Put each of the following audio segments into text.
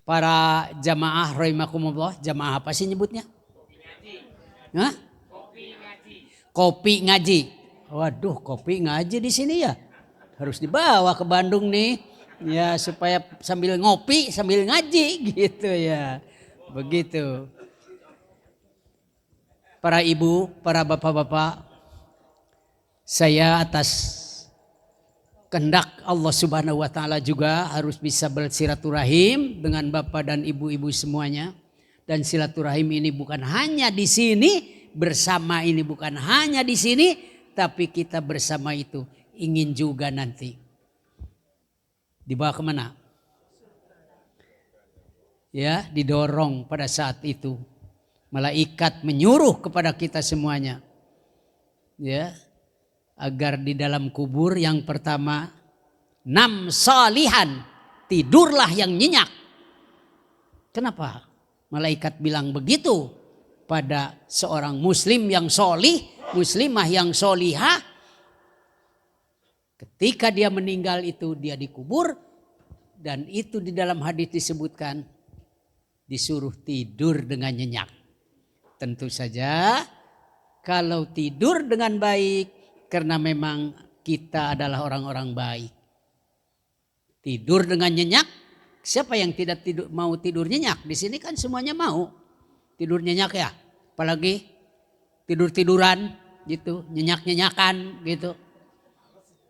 Para jamaah rahimakumullah, jamaah apa sih nyebutnya? Hah? Kopi ngaji. Waduh, kopi ngaji di sini ya. Harus dibawa ke Bandung nih. Ya supaya sambil ngopi sambil ngaji gitu ya. Begitu. Para ibu, para bapak-bapak, saya atas kehendak Allah Subhanahu wa taala juga harus bisa bersilaturahim dengan bapak dan ibu-ibu semuanya. Dan silaturahim ini bukan hanya di sini, bersama ini bukan hanya di sini, tapi kita bersama itu ingin juga nanti dibawa kemana? Ya, didorong pada saat itu. Malaikat menyuruh kepada kita semuanya. Ya, agar di dalam kubur yang pertama, nam salihan, tidurlah yang nyenyak. Kenapa malaikat bilang begitu pada seorang muslim yang solih, muslimah yang solihah? Ketika dia meninggal itu dia dikubur, dan itu di dalam hadis disebutkan disuruh tidur dengan nyenyak. Tentu saja kalau tidur dengan baik, karena memang kita adalah orang-orang baik. Tidur dengan nyenyak, siapa yang tidak mau tidur nyenyak? Di sini kan semuanya mau tidur nyenyak ya. Apalagi tidur-tiduran gitu, nyenyak-nyenyakan gitu.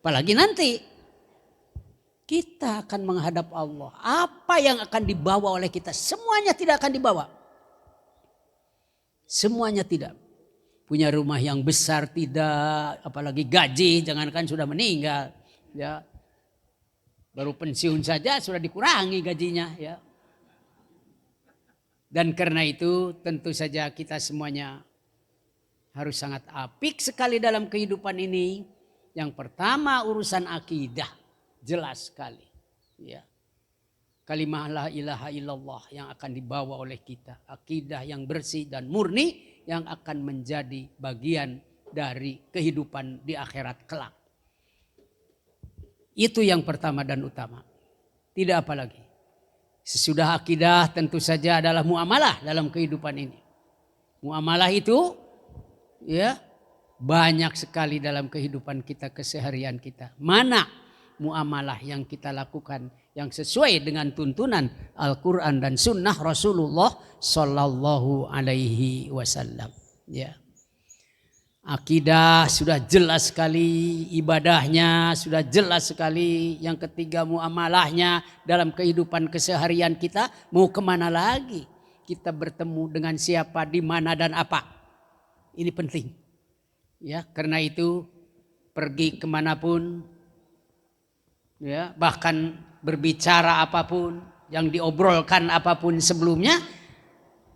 Apalagi nanti kita akan menghadap Allah. Apa yang akan dibawa oleh kita? Semuanya tidak akan dibawa. Semuanya tidak. Punya rumah yang besar tidak, apalagi gaji, jangankan sudah meninggal, ya. Baru pensiun saja sudah dikurangi gajinya, ya. Dan karena itu tentu saja kita semuanya harus sangat apik sekali dalam kehidupan ini. Yang pertama urusan akidah, jelas sekali, ya. Kalimah la ilaha illallah yang akan dibawa oleh kita, akidah yang bersih dan murni yang akan menjadi bagian dari kehidupan di akhirat kelak. Itu yang pertama dan utama. Tidak apa lagi. Sesudah akidah tentu saja adalah muamalah dalam kehidupan ini. Muamalah itu ya banyak sekali dalam kehidupan kita, keseharian kita. Mana muamalah yang kita lakukan yang sesuai dengan tuntunan Al-Quran dan Sunnah Rasulullah Sallallahu Alaihi Wasallam. Ya, akidah sudah jelas sekali, ibadahnya sudah jelas sekali. Yang ketiga muamalahnya dalam kehidupan keseharian kita. Mau kemana lagi? Kita bertemu dengan siapa, di mana dan apa? Ini penting. Ya, karena itu pergi kemanapun, ya, bahkan berbicara apapun, yang diobrolkan apapun sebelumnya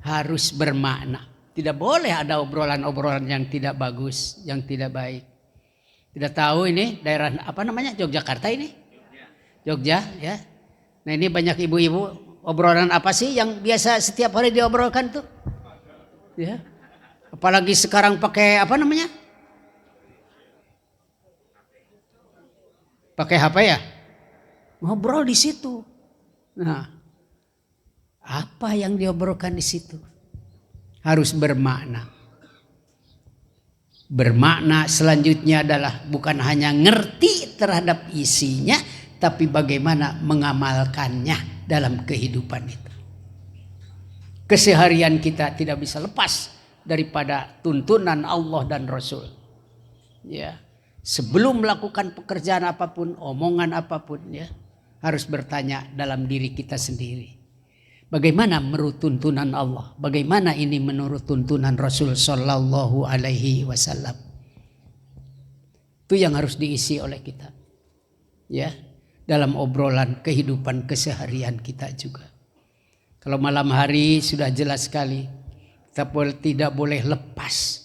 harus bermakna. Tidak boleh ada obrolan-obrolan yang tidak bagus, yang tidak baik. Tidak tahu ini daerah apa namanya, Yogyakarta ini? Jogja, ya. Nah ini banyak ibu-ibu, obrolan apa sih yang biasa setiap hari diobrolkan tuh? Ya. Apalagi sekarang pakai apa namanya? Pakai HP ya? Ngobrol di situ. Nah, apa yang diobrolkan di situ harus bermakna. Bermakna selanjutnya adalah bukan hanya ngerti terhadap isinya, tapi bagaimana mengamalkannya dalam kehidupan itu. Keseharian kita tidak bisa lepas daripada tuntunan Allah dan Rasul. Ya, sebelum melakukan pekerjaan apapun, omongan apapun, ya, harus bertanya dalam diri kita sendiri. Bagaimana menurut tuntunan Allah? Bagaimana ini menurut tuntunan Rasul Sallallahu Alaihi Wasallam? Itu yang harus diisi oleh kita, ya, dalam obrolan kehidupan keseharian kita juga. Kalau malam hari sudah jelas sekali, kita tidak boleh lepas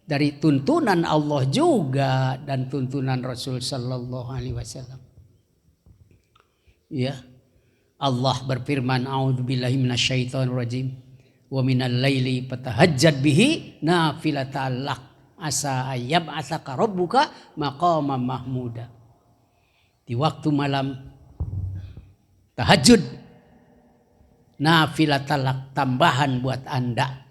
dari tuntunan Allah juga dan tuntunan Rasul Sallallahu Alaihi Wasallam. Ya, Allah berfirman, "A'udzubillahi minasyaitonirrajim. Wa minal laili fatahajjad bihi nafilatan lak asa ayyab'atsaka rabbuka maqaman mahmuda." Di waktu malam tahajud, Nafilah talak, tambahan buat Anda.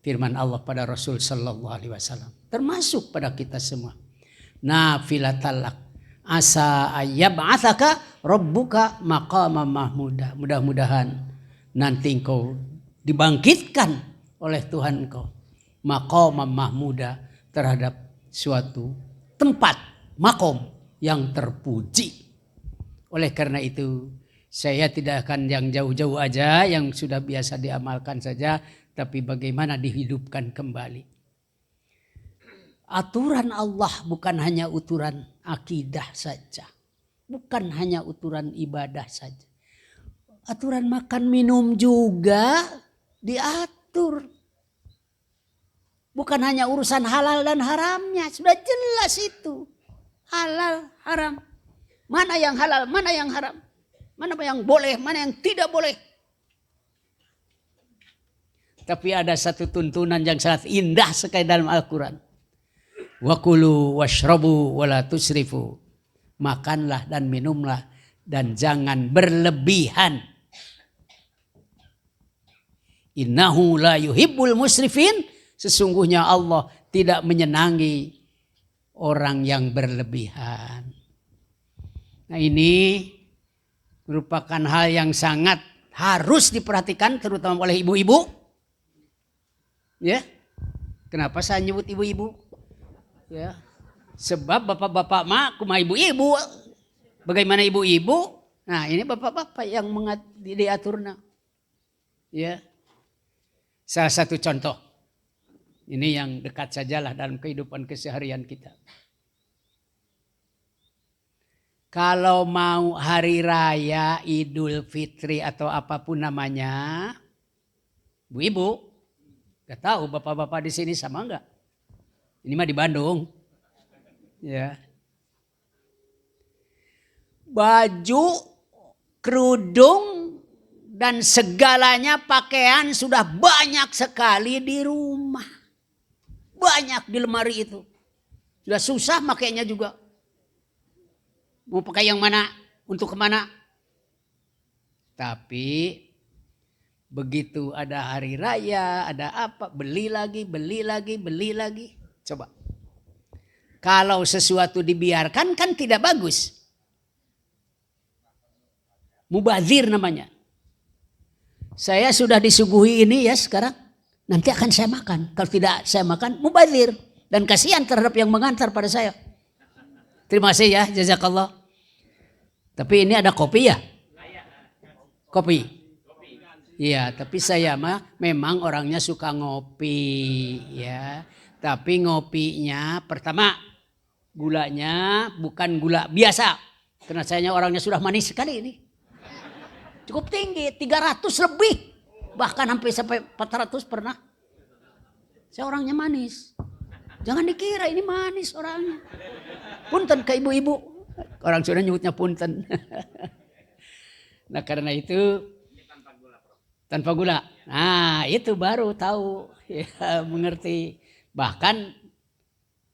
Firman Allah pada Rasul sallallahu alaihi wasallam. Termasuk pada kita semua. Nafilah talak. Asa ayyab'atsaka rabbuka maqaman mahmuda. Mudah-mudahan nanti engkau dibangkitkan oleh Tuhan engkau. Maqaman mahmuda, terhadap suatu tempat makom yang terpuji. Oleh karena itu saya tidak akan yang jauh-jauh aja, yang sudah biasa diamalkan saja, tapi bagaimana dihidupkan kembali. Aturan Allah bukan hanya aturan akidah saja, bukan hanya aturan ibadah saja. Aturan makan minum juga diatur. Bukan hanya urusan halal dan haramnya, sudah jelas itu. Halal, haram. Mana yang halal, mana yang haram. Mana yang boleh, mana yang tidak boleh. Tapi ada satu tuntunan yang sangat indah sekali dalam Al-Quran. Wa kulu washrabu wala tusrifu. Makanlah dan minumlah dan jangan berlebihan. Innahu la yuhibbul musrifin. Sesungguhnya Allah tidak menyenangi orang yang berlebihan. Nah, ini merupakan hal yang sangat harus diperhatikan terutama oleh ibu-ibu. Ya. Kenapa saya nyebut ibu-ibu? Ya. Sebab bapak-bapak mah kuma ibu-ibu. Bagaimana ibu-ibu? Nah, ini bapak-bapak yang diaturna. Ya. Salah satu contoh. Ini yang dekat sajalah dalam kehidupan keseharian kita. Kalau mau hari raya, Idul Fitri atau apapun namanya, ibu-ibu, gak tahu bapak-bapak di sini sama enggak? Ini mah di Bandung. Ya. Baju, kerudung, dan segalanya pakaian sudah banyak sekali di rumah. Banyak di lemari itu. Sudah susah makainya juga. Mau pakai yang mana? Untuk kemana? Tapi begitu ada hari raya, ada apa, beli lagi. Coba. Kalau sesuatu dibiarkan kan tidak bagus. Mubazir namanya. Saya sudah disuguhi ini ya sekarang. Nanti akan saya makan. Kalau tidak saya makan, mubazir. Dan kasihan terhadap yang mengantar pada saya. Terima kasih ya, jazakallah. Tapi ini ada kopi ya? Kopi. Iya, tapi saya mah memang orangnya suka ngopi ya. Tapi ngopinya pertama gulanya bukan gula biasa. Karena saya orangnya sudah manis sekali ini. Cukup tinggi, 300 lebih. Bahkan sampai 400 pernah. Saya orangnya manis. Jangan dikira ini manis orangnya. Punten ke ibu-ibu. Orang sudah nyebutnya punten. Nah karena itu. Tanpa gula. Nah itu baru tahu. Ya, mengerti. Bahkan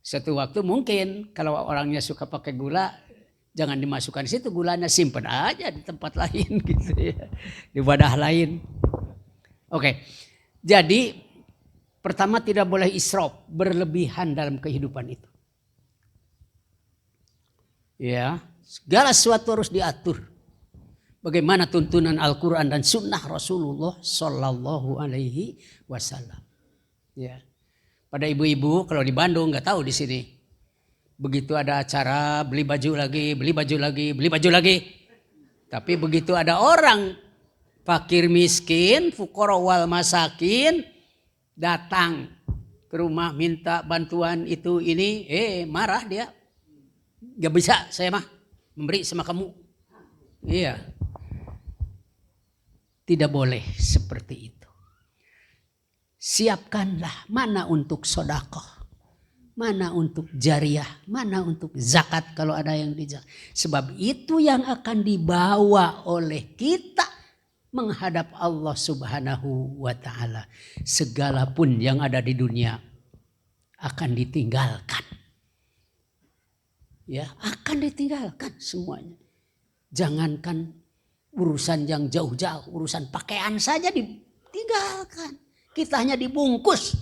suatu waktu mungkin kalau orangnya suka pakai gula. Jangan dimasukkan di situ gulanya. Simpen aja di tempat lain gitu ya. Di wadah lain. Oke, jadi pertama tidak boleh israf, berlebihan dalam kehidupan itu. Ya, segala sesuatu harus diatur. Bagaimana tuntunan Al-Quran dan Sunnah Rasulullah Sallallahu Alaihi Wasallam. Ya, pada ibu-ibu kalau di Bandung nggak tahu di sini. Begitu ada acara beli baju lagi. Tapi begitu ada orang fakir miskin, fuqara wal masakin datang ke rumah minta bantuan itu ini, marah dia. Gak bisa saya mah memberi sama kamu. Iya. Tidak boleh seperti itu. Siapkanlah mana untuk sedekah, mana untuk jariah, mana untuk zakat kalau ada yang dizakat. Sebab itu yang akan dibawa oleh kita menghadap Allah Subhanahu wa ta'ala. Segala pun yang ada di dunia akan ditinggalkan. Ya, akan ditinggalkan semuanya. Jangankan Urusan yang jauh-jauh, urusan pakaian saja ditinggalkan. Kita hanya dibungkus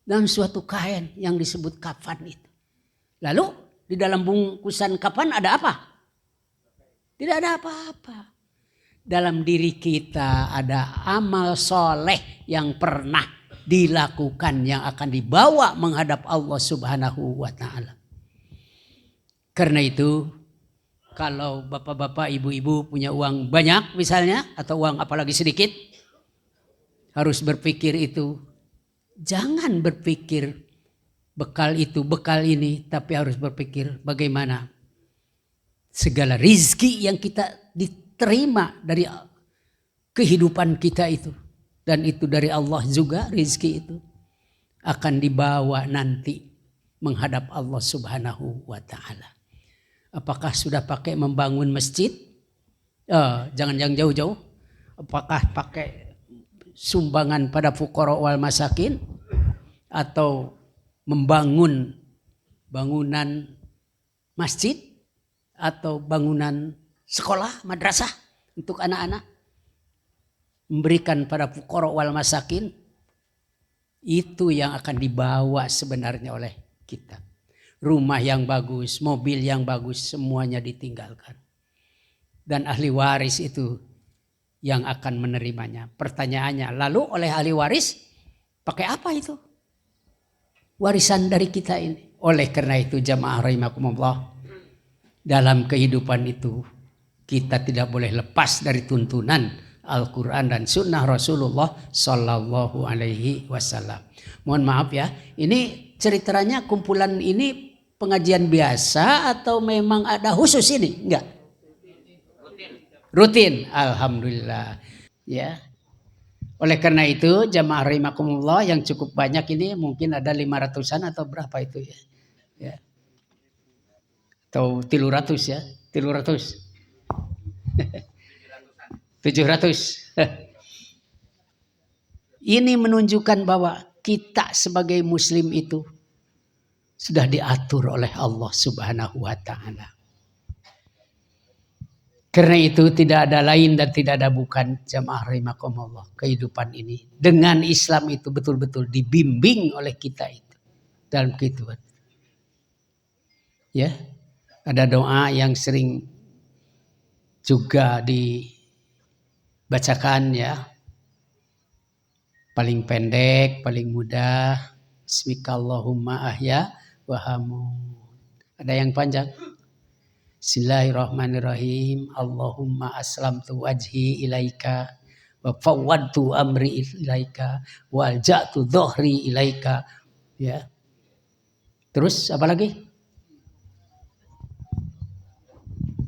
dalam suatu kain yang disebut kafan itu. Lalu di dalam bungkusan kafan ada apa? Tidak ada apa-apa. Dalam diri kita ada amal soleh yang pernah dilakukan yang akan dibawa menghadap Allah Subhanahu wa ta'ala. Karena itu kalau bapak-bapak, ibu-ibu punya uang banyak misalnya, atau uang apalagi sedikit, harus berpikir itu. Jangan berpikir bekal itu, bekal ini, tapi harus berpikir bagaimana segala rizki yang kita diterima dari kehidupan kita itu. Dan itu dari Allah juga rizki itu. Akan dibawa nanti menghadap Allah Subhanahu wa ta'ala. Apakah sudah pakai membangun masjid? Jangan yang jauh-jauh. Apakah pakai sumbangan pada fuqara wal masakin? Atau membangun bangunan masjid? Atau bangunan sekolah, madrasah untuk anak-anak? Memberikan pada fuqara wal masakin? Itu yang akan dibawa sebenarnya oleh kita. Rumah yang bagus, mobil yang bagus, semuanya ditinggalkan. Dan ahli waris itu yang akan menerimanya. Pertanyaannya, lalu oleh ahli waris pakai apa itu? Warisan dari kita ini. Oleh karena itu jamaah rahimakumullah, dalam kehidupan itu kita tidak boleh lepas dari tuntunan Al-Quran dan Sunnah Rasulullah Sallallahu Alaihi Wasallam. Mohon maaf ya, ini ceritanya kumpulan ini pengajian biasa atau memang ada khusus ini? Enggak. Rutin. Alhamdulillah. Ya. Oleh karena itu jamaah rahimakumullah yang cukup banyak ini mungkin ada 500-an atau berapa itu ya. Ya. Atau 300 ya. 300. 700. Ini menunjukkan bahwa kita sebagai muslim itu sudah diatur oleh Allah Subhanahu wa ta'ala. Karena itu tidak ada lain dan tidak ada bukan jamaah rahimakumullah. Kehidupan ini dengan Islam itu betul-betul dibimbing oleh kita itu dalam kehidupan. Ya, ada doa yang sering juga dibacakan ya. Paling pendek, paling mudah. Bismikallahumma ahya wahamud. Ada yang panjang. Bismillahirrahmanirrahim. Allahumma aslamtu wajhi ilaika wa fawwadtu amri ilaika wa alja'tu dhuhri ilaika. Ya. Terus apa lagi?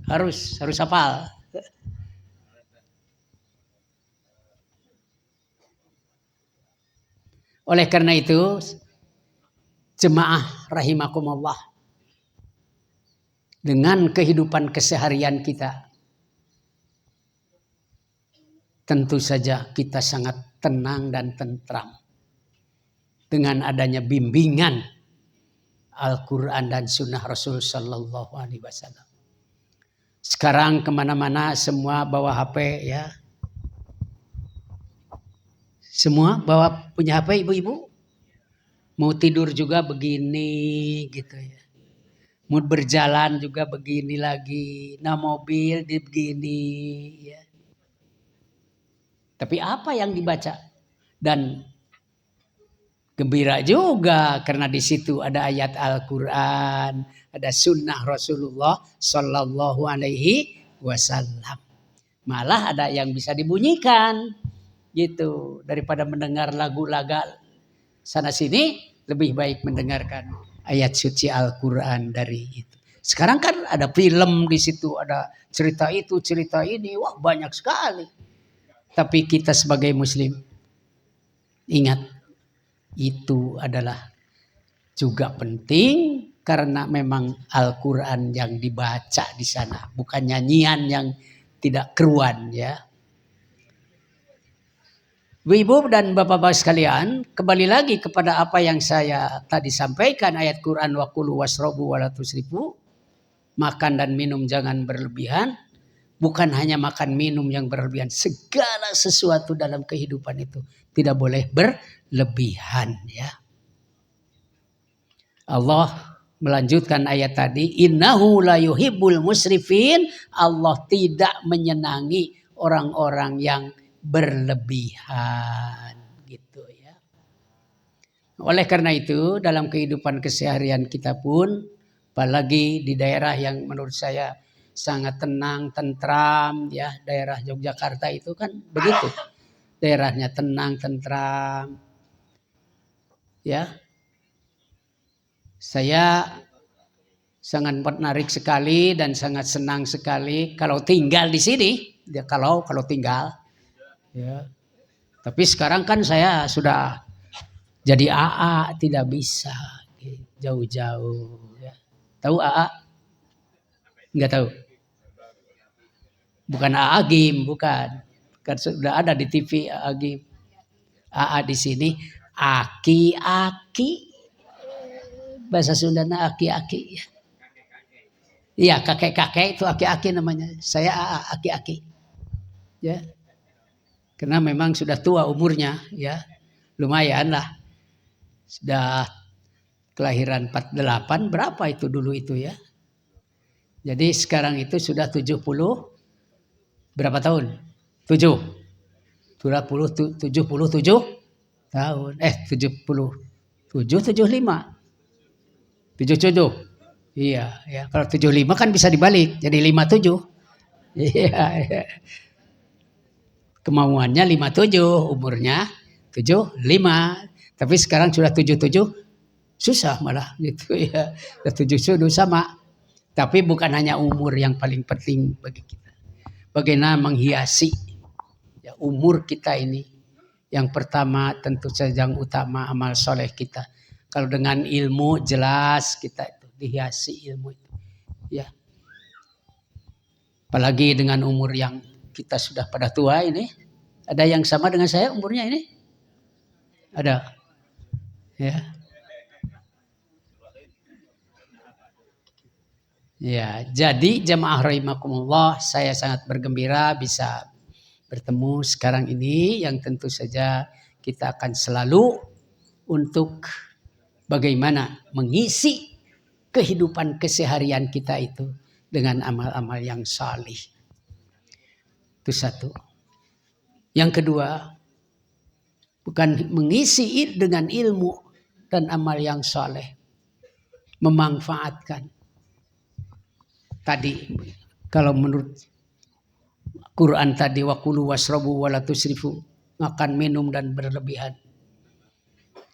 Harus hafal. Oleh karena itu jemaah rahimakumullah, dengan kehidupan keseharian kita tentu saja kita sangat tenang dan tentram dengan adanya bimbingan Al-Quran dan Sunnah Rasul Sallallahu Alaihi Wasallam. Sekarang kemana-mana semua bawa HP ya. Semua bawa punya HP ibu-ibu. Mau tidur juga begini gitu ya. Mau berjalan juga begini lagi. Nah mobil begini ya. Tapi apa yang dibaca? Dan gembira juga karena di situ ada ayat Al-Quran, ada sunnah Rasulullah Sallallahu Alaihi Wasallam. Malah ada yang bisa dibunyikan gitu, daripada mendengar lagu-lagu sana sini, lebih baik mendengarkan ayat suci Al-Quran dari itu. Sekarang kan ada film di situ, ada cerita itu, cerita ini, wah banyak sekali. Tapi kita sebagai muslim ingat, itu adalah juga penting karena memang Al-Quran yang dibaca di sana, bukan nyanyian yang tidak keruan ya. Ibu dan bapak-bapak sekalian, kembali lagi kepada apa yang saya tadi sampaikan, ayat Quran wa kulu wasrobu wa la tusrifu, makan dan minum jangan berlebihan, Bukan hanya makan minum yang berlebihan. Segala sesuatu dalam kehidupan itu tidak boleh berlebihan ya. Allah melanjutkan ayat tadi, innahu la yuhibbul musrifin. Allah tidak menyenangi orang-orang yang berlebihan gitu ya. Oleh karena itu dalam kehidupan keseharian kita pun, apalagi di daerah yang menurut saya sangat tenang, tentram ya, daerah Yogyakarta itu kan begitu. Daerahnya tenang, tentram. Ya. Saya sangat menarik sekali dan sangat senang sekali kalau tinggal di sini. Ya, kalau tinggal. Ya. Tapi sekarang kan saya sudah jadi AA, tidak bisa jauh-jauh. Ya. Tahu AA? Enggak tahu. Bukan AA Gim, bukan. Kan sudah ada di TV AA Gim. AA di sini aki-aki. Bahasa Sundana aki-aki. Iya, kakek-kakek itu aki-aki namanya. Saya AA aki-aki. Ya. Karena memang sudah tua umurnya, ya. Lumayan lah. Sudah kelahiran 48, berapa itu dulu itu ya? Jadi sekarang itu sudah 70 berapa tahun? 7. 77 tahun. 77 75. 77. Iya, ya. Kalau 75 kan bisa dibalik jadi 57. Iya, ya. Kemauannya 57, umurnya 75. Tapi sekarang sudah 77, susah malah gitu ya. 77 sama. Tapi bukan hanya umur yang paling penting bagi kita. Bagaimana menghiasi ya, umur kita ini. Yang pertama tentu saja yang utama amal soleh kita. Kalau dengan ilmu jelas kita itu dihiasi ilmu itu. Ya. Apalagi dengan umur yang kita sudah pada tua ini. Ada yang sama dengan saya umurnya ini? Ada. Ya. Ya, jadi jemaah rahimakumullah, saya sangat bergembira bisa bertemu sekarang ini yang tentu saja kita akan selalu untuk bagaimana mengisi kehidupan keseharian kita itu dengan amal-amal yang salih. Itu satu. Yang kedua, bukan mengisi dengan ilmu dan amal yang saleh, memanfaatkan. Tadi kalau menurut Quran tadi wakulu wasrabu wala tusrifu, makan minum dan berlebihan.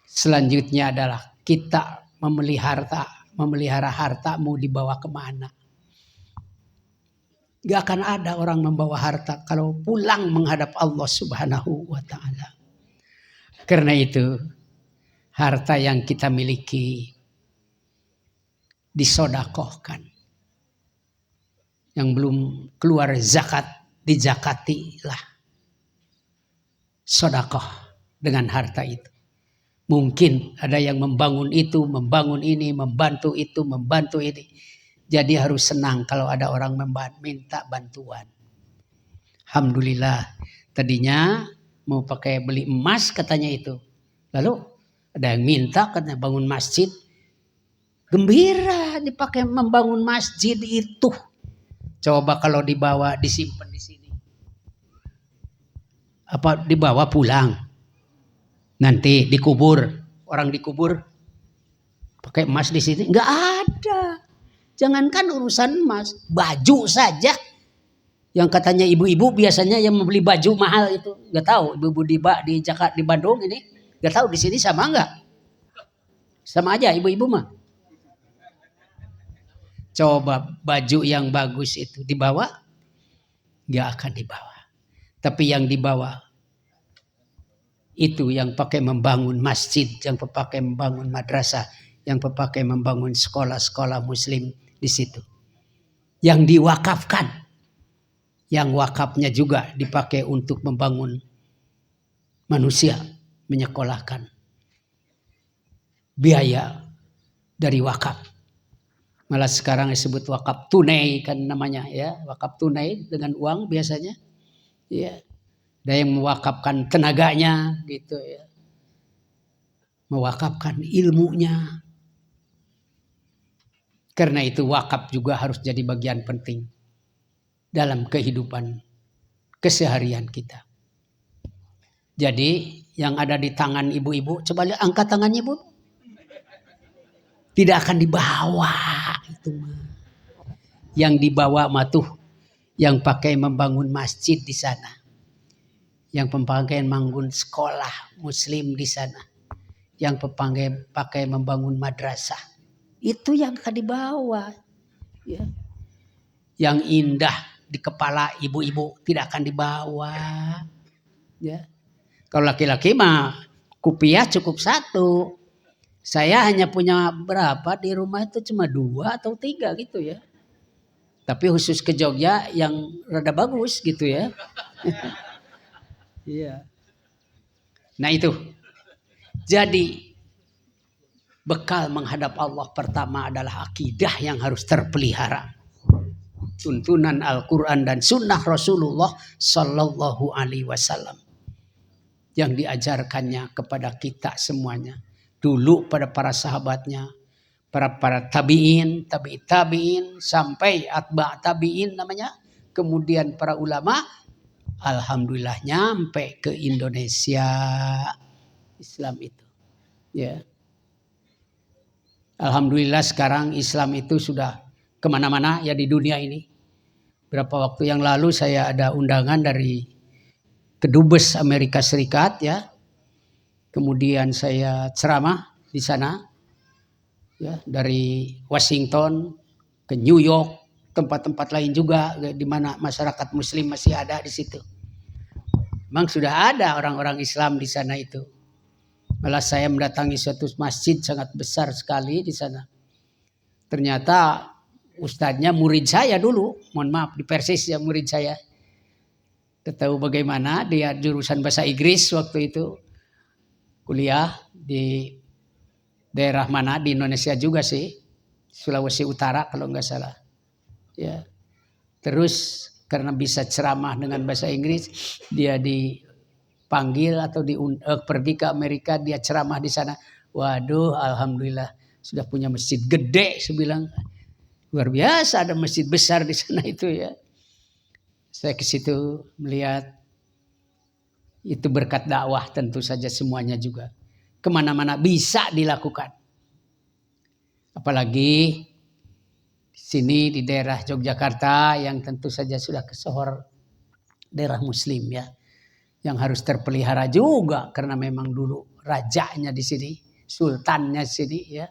Selanjutnya adalah kita memelihara harta mau dibawa kemana. Gak akan ada orang membawa harta kalau pulang menghadap Allah Subhanahu wa ta'ala. Karena itu harta yang kita miliki disodakohkan. Yang belum keluar zakat, dizakatilah. Sodakoh dengan harta itu. Mungkin ada yang membangun itu, membangun ini, membantu itu, membantu ini. Jadi harus senang kalau ada orang minta bantuan. Alhamdulillah. Tadinya mau pakai beli emas katanya itu. Lalu ada yang minta katanya bangun masjid. Gembira dipakai membangun masjid itu. Coba kalau dibawa disimpan di sini. Apa dibawa pulang? Nanti dikubur. Orang dikubur pakai emas di sini? Enggak ada. Jangankan urusan emas, baju saja. Yang katanya ibu-ibu biasanya yang membeli baju mahal itu. Enggak tahu ibu-ibu di Jakarta, di Bandung ini. Enggak tahu di sini sama enggak? Sama aja ibu-ibu mah. Coba baju yang bagus itu dibawa, gak akan dibawa. Tapi yang dibawa itu yang pakai membangun masjid, yang pakai membangun madrasah, yang pakai membangun sekolah-sekolah muslim di situ. Yang diwakafkan, yang wakafnya juga dipakai untuk membangun manusia, menyekolahkan. Biaya dari wakaf. Malah sekarang disebut wakaf tunai kan namanya ya, wakaf tunai dengan uang biasanya. Ya. Ada yang mewakafkan tenaganya gitu ya. Mewakafkan ilmunya. Karena itu wakaf juga harus jadi bagian penting dalam kehidupan keseharian kita. Jadi yang ada di tangan ibu-ibu, coba lihat angkat tangannya Bu. Tidak akan dibawa itu mah. Yang dibawa mah tuh yang pakai membangun masjid di sana. Yang pakai membangun sekolah muslim di sana. Yang pakai membangun madrasah. Itu yang akan dibawa. Ya. Yang indah di kepala ibu-ibu tidak akan dibawa. Ya. Kalau laki-laki mah kupiah cukup 1. Saya hanya punya berapa di rumah itu cuma 2 atau 3 gitu ya. Tapi khusus ke Jogja yang rada bagus gitu ya. Iya. Nah itu. Jadi bekal menghadap Allah pertama adalah akidah yang harus terpelihara. Tuntunan Al-Quran dan Sunnah Rasulullah Sallallahu Alaihi Wasallam yang diajarkannya kepada kita semuanya. Dulu pada para sahabatnya, para tabi'in, tabi'in sampai atba' tabi'in namanya. Kemudian para ulama, alhamdulillah nyampe ke Indonesia Islam itu. Ya. Alhamdulillah sekarang Islam itu sudah kemana-mana ya di dunia ini. Berapa waktu yang lalu saya ada undangan dari Kedubes Amerika Serikat ya. Kemudian saya ceramah di sana. Ya, dari Washington ke New York, tempat-tempat lain juga di mana masyarakat muslim masih ada di situ. Memang sudah ada orang-orang Islam di sana itu. Malah saya mendatangi suatu masjid sangat besar sekali di sana. Ternyata ustadznya murid saya dulu, mohon maaf di Persis ya murid saya. Tahu bagaimana dia jurusan bahasa Inggris waktu itu kuliah di daerah mana di Indonesia juga sih, Sulawesi Utara kalau nggak salah. Ya, terus karena bisa ceramah dengan bahasa Inggris, dia dipanggil atau pergi ke Amerika, dia ceramah di sana. Waduh, alhamdulillah sudah punya masjid gede, saya bilang. Luar biasa ada masjid besar di sana itu ya. Saya ke situ melihat itu berkat dakwah tentu saja semuanya juga. Kemana-mana bisa dilakukan. Apalagi di sini di daerah Yogyakarta yang tentu saja sudah kesohor daerah muslim ya. Yang harus terpelihara juga karena memang dulu rajanya di sini, sultannya di sini ya.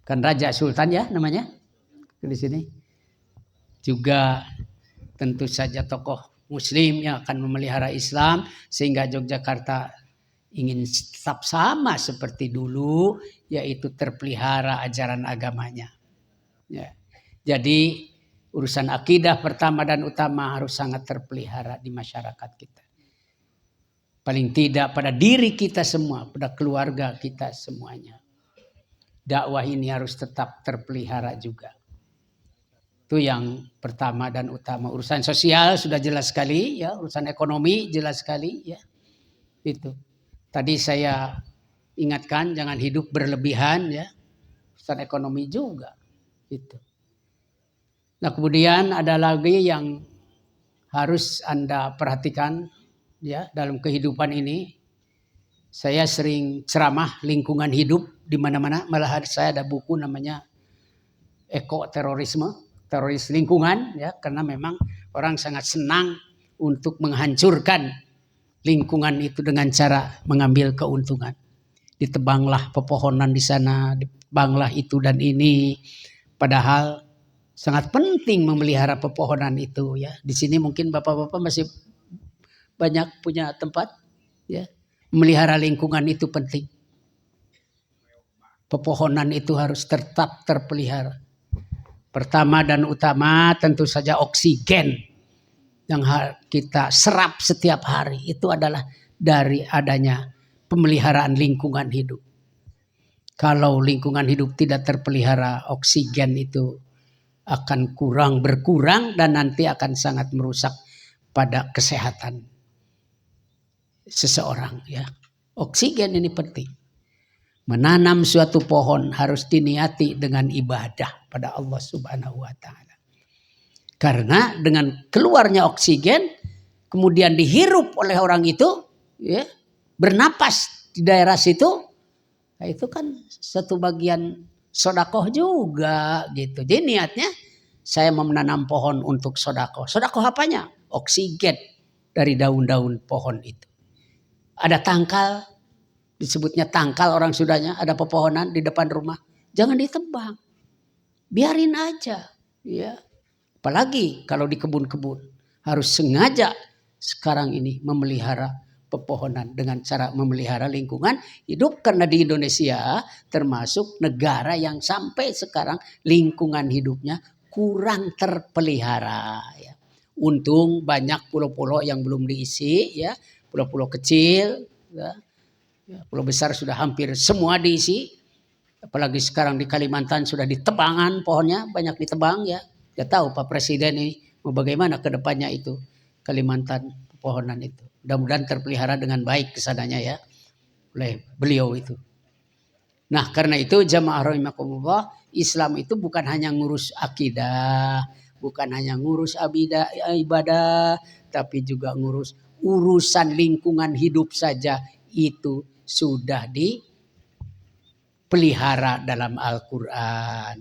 Kan Raja Sultan ya namanya di sini. Juga tentu saja tokoh muslim yang akan memelihara Islam sehingga Yogyakarta ingin tetap sama seperti dulu, yaitu terpelihara ajaran agamanya. Ya. Jadi urusan akidah pertama dan utama harus sangat terpelihara di masyarakat kita. Paling tidak pada diri kita semua, pada keluarga kita semuanya. Dakwah ini harus tetap terpelihara juga. Itu yang pertama dan utama. Urusan sosial sudah jelas sekali, ya. Urusan ekonomi jelas sekali, ya. Itu. Tadi saya ingatkan jangan hidup berlebihan, ya. Urusan ekonomi juga, itu. Nah kemudian ada lagi yang harus Anda perhatikan, ya, dalam kehidupan ini. Saya sering ceramah lingkungan hidup di mana-mana. Malah saya ada buku namanya Ekoterorisme. Teroris lingkungan ya, karena memang orang sangat senang untuk menghancurkan lingkungan itu dengan cara mengambil keuntungan. Ditebanglah pepohonan di sana, ditebanglah itu dan ini. Padahal sangat penting memelihara pepohonan itu ya. Di sini mungkin bapak-bapak masih banyak punya tempat ya. Memelihara lingkungan itu penting. Pepohonan itu harus tetap terpelihara. Pertama dan utama tentu saja oksigen yang kita serap setiap hari itu adalah dari adanya pemeliharaan lingkungan hidup. Kalau lingkungan hidup tidak terpelihara, oksigen itu akan berkurang dan nanti akan sangat merusak pada kesehatan seseorang ya. Oksigen ini penting. Menanam suatu pohon harus diniati dengan ibadah pada Allah Subhanahu wa taala. Karena dengan keluarnya oksigen kemudian dihirup oleh orang itu ya, bernapas di daerah situ. Nah, itu kan satu bagian sodakoh juga gitu. Jadi niatnya saya mau menanam pohon untuk sodakoh. Sodakoh apanya? Oksigen dari daun-daun pohon itu. Ada tangkal, disebutnya tangkal orang Sundanya. Ada pepohonan di depan rumah. Jangan ditebang. Biarin aja. Ya. Apalagi kalau di kebun-kebun. Harus sengaja sekarang ini memelihara pepohonan dengan cara memelihara lingkungan hidup, karena di Indonesia termasuk negara yang sampai sekarang lingkungan hidupnya kurang terpelihara ya. Untung banyak pulau-pulau yang belum diisi ya, pulau-pulau kecil ya. Pulau besar sudah hampir semua diisi, apalagi sekarang di Kalimantan sudah ditebangan pohonnya, banyak ditebang ya. Tidak tahu Pak Presiden ini mau bagaimana ke depannya itu Kalimantan pepohonan itu. Mudah-mudahan terpelihara dengan baik kesananya ya oleh beliau itu. Nah karena itu jamaah rahimakumullah, Islam itu bukan hanya ngurus akidah, bukan hanya ngurus ibadah, tapi juga ngurus urusan lingkungan hidup saja itu sudah dipelihara dalam Al-Quran.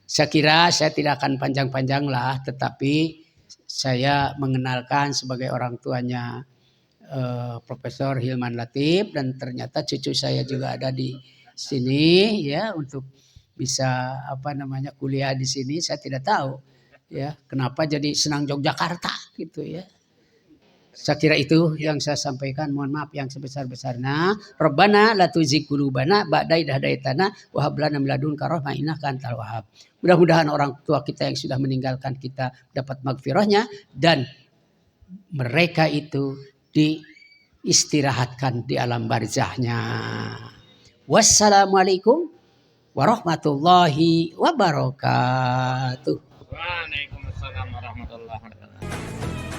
Saya kira saya tidak akan panjang-panjang lah, tetapi saya mengenalkan sebagai orang tuanya Profesor Hilman Latif, dan ternyata cucu saya juga ada di sini ya untuk bisa kuliah di sini. Saya tidak tahu ya kenapa jadi senang Yogyakarta gitu ya. Saya kira itu yang saya sampaikan. Mohon maaf yang sebesar-besarnya. Rabbana la tuzigh qulubana ba'da idh hadaitana wa hab lana min ladunka rahmah innaka antal wahhab. Mudah-mudahan orang tua kita yang sudah meninggalkan kita dapat magfirahnya dan mereka itu diistirahatkan di alam barzahnya. Wassalamualaikum warahmatullahi wabarakatuh. Waalaikumsalam warahmatullahi wabarakatuh.